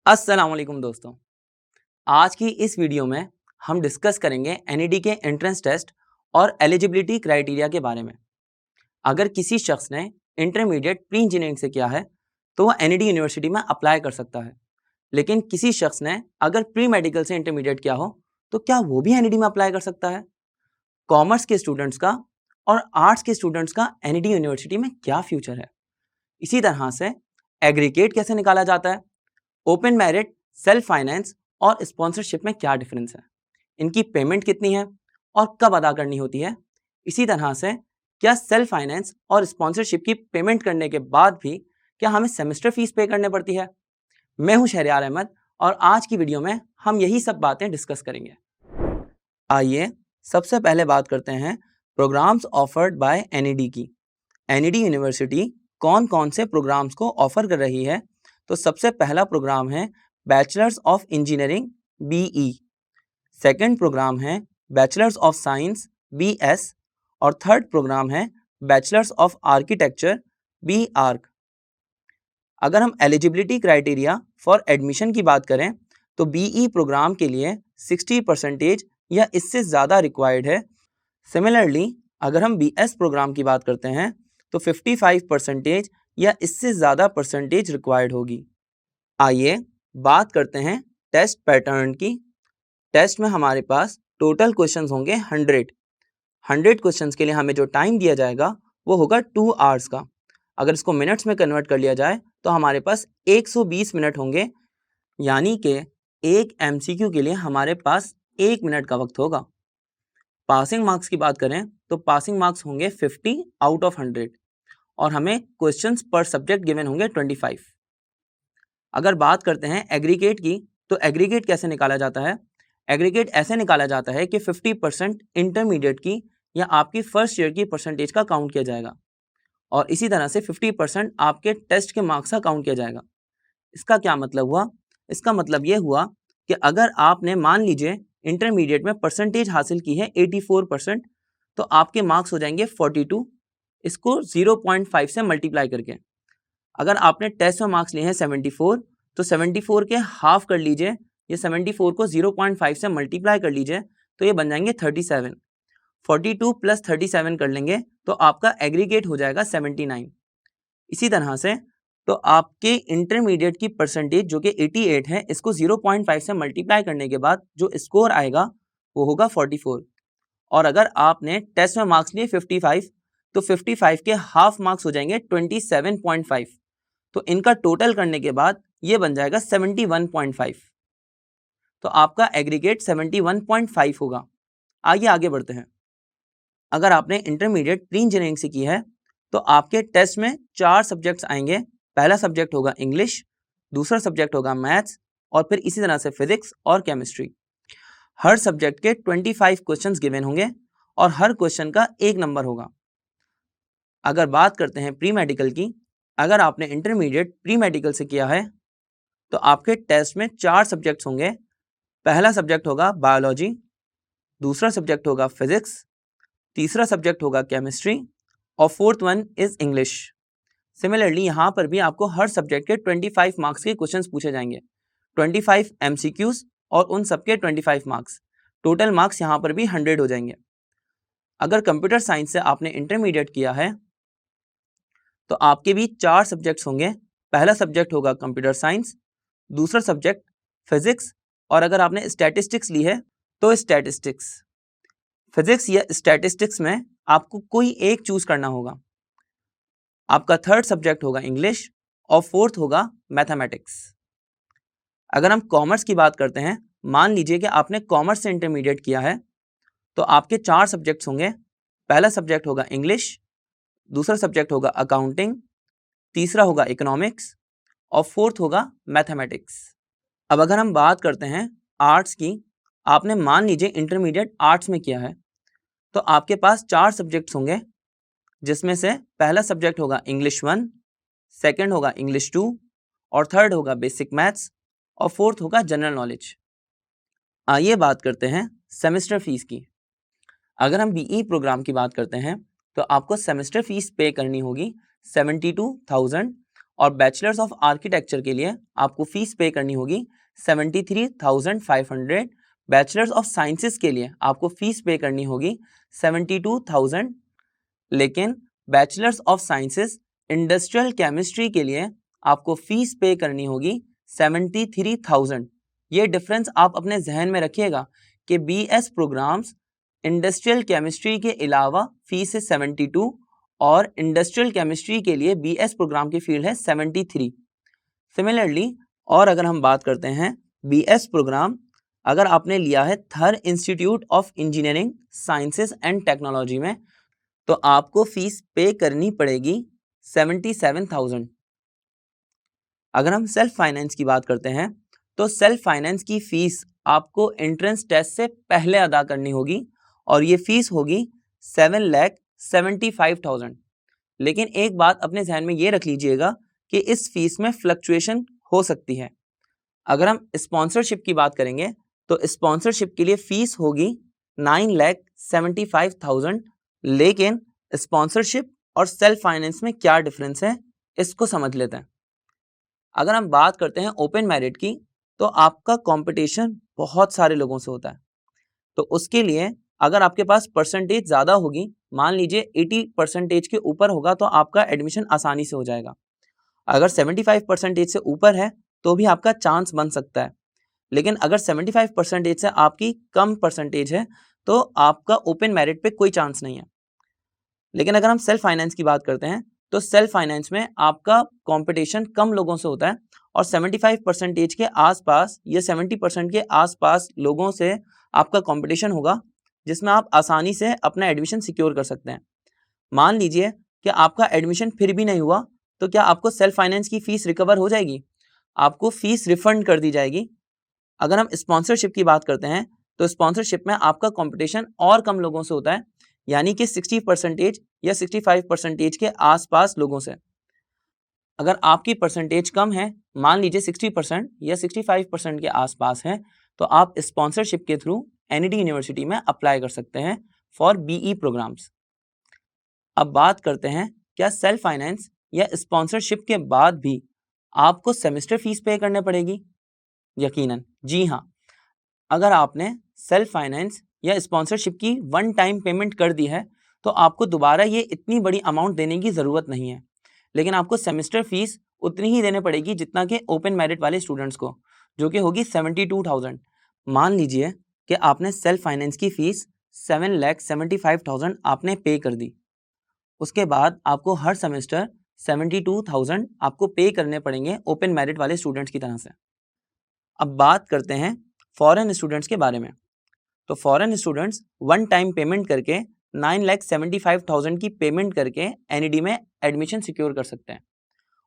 अस्सलाम वालेकुम दोस्तों। आज की इस वीडियो में हम डिस्कस करेंगे एनईडी के एंट्रेंस टेस्ट और एलिजिबिलिटी क्राइटेरिया के बारे में। अगर किसी शख्स ने इंटरमीडिएट प्री इंजीनियरिंग से किया है तो वह एनईडी यूनिवर्सिटी में अप्लाई कर सकता है, लेकिन किसी शख्स ने अगर प्री मेडिकल से इंटरमीडिएट किया हो तो क्या वो भी एनईडी में अप्लाई कर सकता है? कॉमर्स के स्टूडेंट्स का और आर्ट्स के स्टूडेंट्स का एनईडी यूनिवर्सिटी में क्या फ्यूचर है? इसी तरह से एग्रीगेट कैसे निकाला जाता है, ओपन मेरिट, सेल्फ फाइनेंस और स्पॉन्सरशिप में क्या डिफरेंस है, इनकी पेमेंट कितनी है और कब अदा करनी होती है, इसी तरह से क्या सेल्फ फाइनेंस और स्पॉन्सरशिप की पेमेंट करने के बाद भी क्या हमें सेमेस्टर फीस पे करनी पड़ती है। मैं हूं शहरियार अहमद और आज की वीडियो में हम यही सब बातें डिस्कस करेंगे। आइए सबसे पहले बात करते हैं प्रोग्राम्स ऑफर्ड बाय एनईडी की। एनईडी यूनिवर्सिटी कौन कौन से प्रोग्राम्स को ऑफर कर रही है? तो सबसे पहला प्रोग्राम है bachelors of engineering BE, second programme है बैचलर्स ऑफ साइंस बीएस और थर्ड प्रोग्राम है bachelors of architecture B arch. अगर हम एलिजिबिलिटी क्राइटेरिया फॉर एडमिशन की बात करें तो बीई प्रोग्राम के लिए 60% या इससे ज़्यादा रिक्वायर्ड है। सिमिलरली अगर हम बीएस प्रोग्राम की बात करते हैं तो 55% या इससे ज़्यादा परसेंटेज रिक्वायर्ड होगी। आइए बात करते हैं टेस्ट पैटर्न की। टेस्ट में हमारे पास टोटल क्वेश्चंस होंगे 100 क्वेश्चंस के लिए हमें जो टाइम दिया जाएगा वो होगा 2 आवर्स का। अगर इसको मिनट्स में कन्वर्ट कर लिया जाए तो हमारे पास 120 मिनट होंगे, यानी कि एक एमसीक्यू के लिए हमारे पास 1 मिनट का वक्त होगा। पासिंग मार्क्स की बात करें तो पासिंग मार्क्स होंगे 50 आउट ऑफ 100 और हमें क्वेश्चंस पर सब्जेक्ट गिवन होंगे 25। अगर बात करते हैं एग्रीगेट की तो एग्रीगेट कैसे निकाला जाता है? एग्रीगेट ऐसे निकाला जाता है कि 50% इंटरमीडिएट की या आपकी फर्स्ट ईयर की परसेंटेज का काउंट किया जाएगा और इसी तरह से 50% आपके टेस्ट के मार्क्स का काउंट किया जाएगा। इसका क्या मतलब हुआ? इसका मतलब ये हुआ कि अगर आपने मान लीजिए इंटरमीडिएट में परसेंटेज हासिल की है 84%, तो आपके मार्क्स हो जाएंगे 42, इसको 0.5 से मल्टीप्लाई करके। अगर आपने टेस्ट में मार्क्स लिए हैं 74, तो 74 के हाफ कर लीजिए, ये 74 को 0.5 से मल्टीप्लाई कर लीजिए तो ये बन जाएंगे 37। 42 प्लस 37 कर लेंगे तो आपका एग्रीगेट हो जाएगा 79। इसी तरह से तो आपके इंटरमीडिएट की परसेंटेज जो कि 88 है, इसको 0.5 से मल्टीप्लाई करने के बाद जो स्कोर आएगा वो होगा 44। और अगर आपने टेस्ट में मार्क्स लिए 55, तो 55 के हाफ मार्क्स हो जाएंगे 27.5, तो इनका टोटल करने के बाद ये बन जाएगा 71.5, तो आपका एग्रीगेट 71.5 होगा। आगे बढ़ते हैं। अगर आपने इंटरमीडिएट प्री इंजीनियरिंग से की है तो आपके टेस्ट में 4 सब्जेक्ट्स आएंगे। पहला सब्जेक्ट होगा इंग्लिश, दूसरा सब्जेक्ट होगा मैथ्स और फिर इसी तरह से फिजिक्स और केमिस्ट्री। हर सब्जेक्ट के 25 क्वेश्चंस गिवन होंगे और हर क्वेश्चन का 1 नंबर होगा। अगर बात करते हैं प्री मेडिकल की, अगर आपने इंटरमीडिएट प्री मेडिकल से किया है तो आपके टेस्ट में 4 सब्जेक्ट्स होंगे। पहला सब्जेक्ट होगा बायोलॉजी, दूसरा सब्जेक्ट होगा फिजिक्स, तीसरा सब्जेक्ट होगा केमिस्ट्री और fourth one is English. Similarly यहाँ पर भी आपको हर सब्जेक्ट के 25 मार्क्स के क्वेश्चंस पूछे जाएंगे, 25 एमसीक्यूज और उन सबके 25 मार्क्स। टोटल मार्क्स यहाँ पर भी 100 हो जाएंगे। अगर कंप्यूटर साइंस से आपने इंटरमीडिएट किया है तो आपके भी 4 सब्जेक्ट्स होंगे। पहला सब्जेक्ट होगा कंप्यूटर साइंस, दूसरा सब्जेक्ट फिजिक्स और अगर आपने स्टैटिस्टिक्स ली है तो स्टैटिस्टिक्स। फिजिक्स या स्टैटिस्टिक्स में आपको कोई एक चूज करना होगा। आपका थर्ड सब्जेक्ट होगा इंग्लिश और फोर्थ होगा मैथमेटिक्स। अगर हम कॉमर्स की बात करते हैं, मान लीजिए कि आपने कॉमर्स से इंटरमीडिएट किया है तो आपके 4 सब्जेक्ट्स होंगे। पहला सब्जेक्ट होगा इंग्लिश, दूसरा सब्जेक्ट होगा अकाउंटिंग, तीसरा होगा इकोनॉमिक्स और फोर्थ होगा मैथमेटिक्स। अब अगर हम बात करते हैं आर्ट्स की, आपने मान लीजिए इंटरमीडिएट आर्ट्स में किया है तो आपके पास 4 सब्जेक्ट्स होंगे, जिसमें से पहला सब्जेक्ट होगा इंग्लिश 1, सेकंड होगा इंग्लिश 2 और थर्ड होगा बेसिक मैथ्स और फोर्थ होगा जनरल नॉलेज। आइए बात करते हैं सेमेस्टर फीस की। अगर हम बीई प्रोग्राम की बात करते हैं तो आपको सेमेस्टर फीस पे करनी होगी 72,000 और बैचलर्स ऑफ आर्किटेक्चर के लिए आपको फीस पे करनी होगी 73,500। बैचलर्स ऑफ साइंसेस के लिए आपको फीस पे करनी होगी 72,000। लेकिन bachelors of sciences industrial chemistry के लिए आपको फीस पे करनी होगी 73,000। ये डिफरेंस आप अपने जहन में रखिएगा कि BS प्रोग्राम्स इंडस्ट्रियल केमिस्ट्री के अलावा फीस है 72 और इंडस्ट्रियल केमिस्ट्री के लिए BS प्रोग्राम की फील्ड है 73। सिमिलरली और अगर हम बात करते हैं BS प्रोग्राम अगर आपने लिया है थर institute of engineering sciences and technology में तो आपको फीस पे करनी पड़ेगी 77,000। अगर हम सेल्फ फाइनेंस की बात करते हैं तो सेल्फ फाइनेंस की फीस आपको एंट्रेंस टेस्ट से पहले अदा करनी होगी और ये फीस होगी 7,75,000। लेकिन एक बात अपने जहन में ये रख लीजिएगा कि इस फीस में फ्लक्चुएशन हो सकती है। अगर हम स्पॉन्सरशिप की बात करेंगे तो स्पॉन्सरशिप के लिए फीस होगी 9,75,000। लेकिन स्पॉन्सरशिप और सेल्फ फाइनेंस में क्या डिफरेंस है इसको समझ लेते हैं। अगर हम बात करते हैं ओपन मेरिट की तो आपका कंपटीशन बहुत सारे लोगों से होता है। तो उसके लिए अगर आपके पास परसेंटेज ज़्यादा होगी, मान लीजिए 80% के ऊपर होगा तो आपका एडमिशन आसानी से हो जाएगा। अगर 75% से ऊपर है तो भी आपका चांस बन सकता है। लेकिन अगर 75% से आपकी कम परसेंटेज है तो आपका ओपन मेरिट पे कोई चांस नहीं है। लेकिन अगर हम सेल्फ फाइनेंस की बात करते हैं तो सेल्फ फाइनेंस में आपका कंपटीशन कम लोगों से होता है और 75% के आसपास या 70% के आसपास लोगों से आपका कंपटीशन होगा जिसमें आप आसानी से अपना एडमिशन सिक्योर कर सकते हैं। मान लीजिए कि आपका एडमिशन फिर भी नहीं हुआ तो क्या आपको सेल्फ फाइनेंस की फीस रिकवर हो जाएगी? आपको फीस रिफंड कर दी जाएगी। अगर हम स्पॉन्सरशिप की बात करते हैं तो स्पॉन्सरशिप में आपका कंपटीशन और कम लोगों से होता है, यानी कि 60% या 65% के आसपास लोगों से। अगर आपकी परसेंटेज कम है, मान लीजिए 60% या 65% के आसपास है, तो आप स्पॉन्सरशिप के थ्रू NED यूनिवर्सिटी में अप्लाई कर सकते हैं फॉर BE प्रोग्राम्स। अब बात करते हैं क्या सेल्फ फाइनेंस या स्पॉन्सरशिप के बाद भी आपको सेमेस्टर फीस पे करने पड़ेगी? यकीनन जी हाँ। अगर आपने सेल्फ फाइनेंस या स्पॉन्सरशिप की वन टाइम पेमेंट कर दी है तो आपको दोबारा ये इतनी बड़ी अमाउंट देने की ज़रूरत नहीं है। लेकिन आपको सेमेस्टर फीस उतनी ही देने पड़ेगी जितना कि ओपन मेरिट वाले स्टूडेंट्स को, जो कि होगी 72,000। मान लीजिए कि आपने सेल्फ फाइनेंस की फ़ीस 7,75,000 आपने पे कर दी। उसके बाद आपको हर सेमेस्टर 72,000 आपको पे करने पड़ेंगे ओपन मेरिट वाले स्टूडेंट्स की तरह से। अब बात करते हैं फॉरेन स्टूडेंट्स के बारे में। तो foreign students one time payment करके 9,75,000 की पेमेंट करके NED में एडमिशन सिक्योर कर सकते हैं।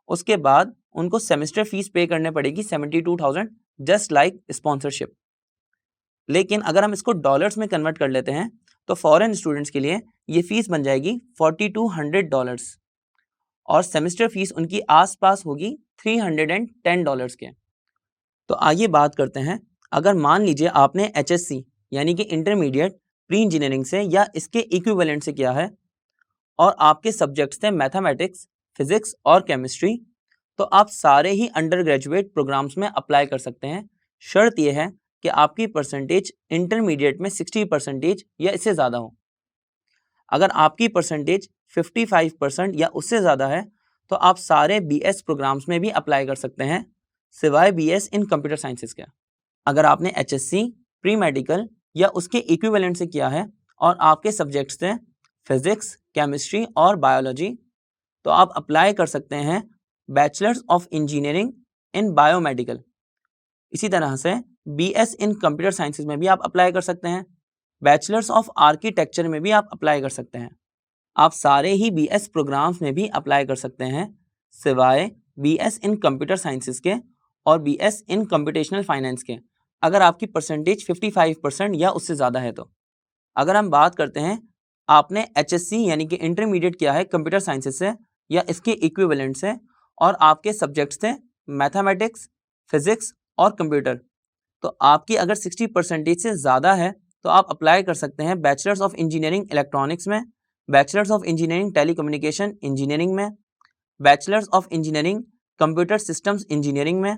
उसके बाद उनको सेमेस्टर फीस पे करने पड़ेगी 72,000 जस्ट लाइक स्पॉन्सरशिप। लेकिन अगर हम इसको डॉलर्स में कन्वर्ट कर लेते हैं तो फॉरेन स्टूडेंट्स के लिए ये फीस बन जाएगी $4,200 और सेमेस्टर फीस उनकी आसपास होगी $310 के। तो आइए बात करते हैं, अगर मान लीजिए आपने HSC यानी कि इंटरमीडिएट प्री इंजीनियरिंग से या इसके इक्विवेलेंट से किया है और आपके सब्जेक्ट्स थे मैथमेटिक्स, फिजिक्स और केमिस्ट्री, तो आप सारे ही अंडर ग्रेजुएट प्रोग्राम्स में अप्लाई कर सकते हैं। शर्त यह है कि आपकी परसेंटेज इंटरमीडिएट में 60% या इससे ज़्यादा हो। अगर आपकी परसेंटेज 55% या उससे ज़्यादा है तो आप सारे BS प्रोग्राम्स में भी अप्लाई कर सकते हैं सिवाय BS इन कंप्यूटर साइंसेस के। अगर आपने HSC प्री मेडिकल या उसके इक्विवेलेंट से किया है और आपके सब्जेक्ट्स थे फिजिक्स, केमिस्ट्री और बायोलॉजी, तो आप अप्लाई कर सकते हैं bachelors of engineering in biomedical. इसी तरह से BS इन कंप्यूटर साइंसेस में भी आप अप्लाई कर सकते हैं। बैचलर्स ऑफ आर्किटेक्चर में भी आप अप्लाई कर सकते हैं। आप सारे ही BS प्रोग्राम्स में भी अप्लाई कर सकते हैं सिवाय BS इन कंप्यूटर साइंसेस के और BS इन कंप्यूटेशनल फाइनेंस के, अगर आपकी परसेंटेज 55% या उससे ज़्यादा है तो। अगर हम बात करते हैं आपने HSC यानी कि इंटरमीडिएट किया है कंप्यूटर साइंसेस से या इसके इक्विवेलेंट से और आपके सब्जेक्ट्स थे मैथमेटिक्स, फिजिक्स और कंप्यूटर, तो आपकी अगर 60% से ज़्यादा है तो आप अप्लाई कर सकते हैं बैचलर्स ऑफ इंजीनियरिंग इलेक्ट्रॉनिक्स में, bachelors of engineering telecommunication engineering में, bachelors of engineering computer systems engineering में,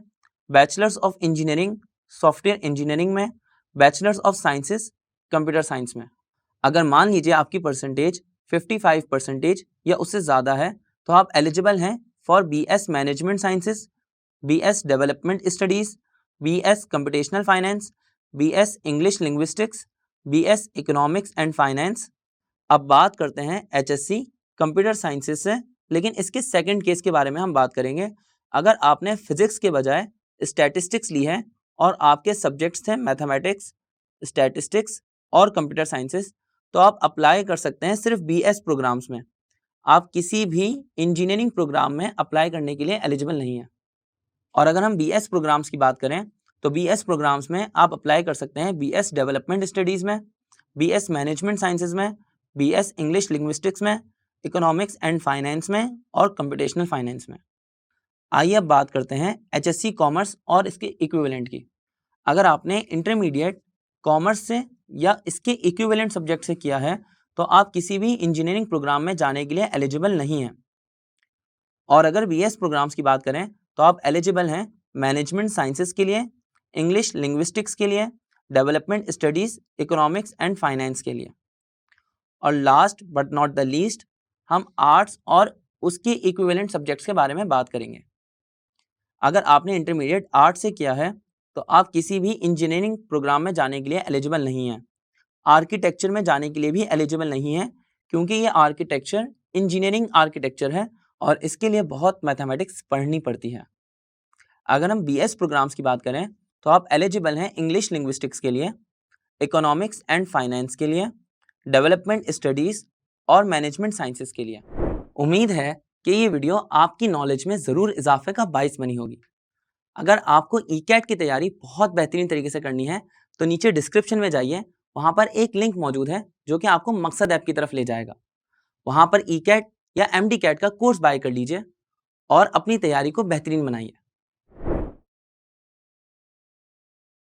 bachelors of engineering software engineering में, bachelors of sciences computer science में। अगर मान लीजिए आपकी परसेंटेज 55% या उससे ज़्यादा है तो आप एलिजिबल हैं for BS management sciences, BS development studies, BS computational finance, BS English linguistics, BS economics and finance. अब बात करते हैं HSC कंप्यूटर साइंसेस से, लेकिन इसके सेकंड केस के बारे में हम बात करेंगे। अगर आपने फिजिक्स के बजाय स्टैटिस्टिक्स ली है और आपके सब्जेक्ट्स थे मैथमेटिक्स, स्टैटिस्टिक्स और कंप्यूटर साइंसेस, तो आप अप्लाई कर सकते हैं सिर्फ BS प्रोग्राम्स में। आप किसी भी इंजीनियरिंग प्रोग्राम में अप्लाई करने के लिए एलिजिबल नहीं है। और अगर हम BS प्रोग्राम्स की बात करें तो BS प्रोग्राम्स में आप अप्लाई कर सकते हैं BS डेवलपमेंट स्टडीज़ में, BS मैनेजमेंट साइंसेज में, BS इंग्लिश लिंग्विस्टिक्स में, इकोनॉमिक्स एंड फाइनेंस में और कंप्यूटेशनल फाइनेंस में। आइए अब बात करते हैं HSC कॉमर्स और इसके इक्विवेलेंट की। अगर आपने इंटरमीडिएट कॉमर्स से या इसके इक्विवेलेंट सब्जेक्ट से किया है तो आप किसी भी इंजीनियरिंग प्रोग्राम में जाने के लिए एलिजिबल नहीं हैं। और अगर BS प्रोग्राम्स की बात करें तो आप एलिजिबल हैं मैनेजमेंट साइंसेस के लिए, इंग्लिश लिंग्विस्टिक्स के लिए, development studies, economics and finance के लिए। और last but not the least हम आर्ट्स और उसके इक्विवेलेंट सब्जेक्ट्स के बारे में बात करेंगे। अगर आपने इंटरमीडिएट आर्ट्स से किया है तो आप किसी भी इंजीनियरिंग प्रोग्राम में जाने के लिए एलिजिबल नहीं हैं। आर्किटेक्चर में जाने के लिए भी एलिजिबल नहीं है क्योंकि ये आर्किटेक्चर इंजीनियरिंग आर्किटेक्चर है और इसके लिए बहुत मैथमेटिक्स पढ़नी पड़ती है। अगर हम BS प्रोग्राम्स की बात करें तो आप एलिजिबल हैं इंग्लिश लिंग्विस्टिक्स के लिए, इकोनॉमिक्स एंड फाइनेंस के लिए, डेवलपमेंट स्टडीज़ और मैनेजमेंट साइंसेस के लिए। उम्मीद है कि ये वीडियो आपकी नॉलेज में ज़रूर इजाफे का बाइस बनी होगी। अगर आपको ECAT की तैयारी बहुत बेहतरीन तरीके से करनी है तो नीचे डिस्क्रिप्शन में जाइए, वहाँ पर एक लिंक मौजूद है जो कि आपको मकसद ऐप की तरफ ले जाएगा। वहाँ पर ECAT या MD CAT का कोर्स बाय कर लीजिए और अपनी तैयारी को बेहतरीन बनाइए।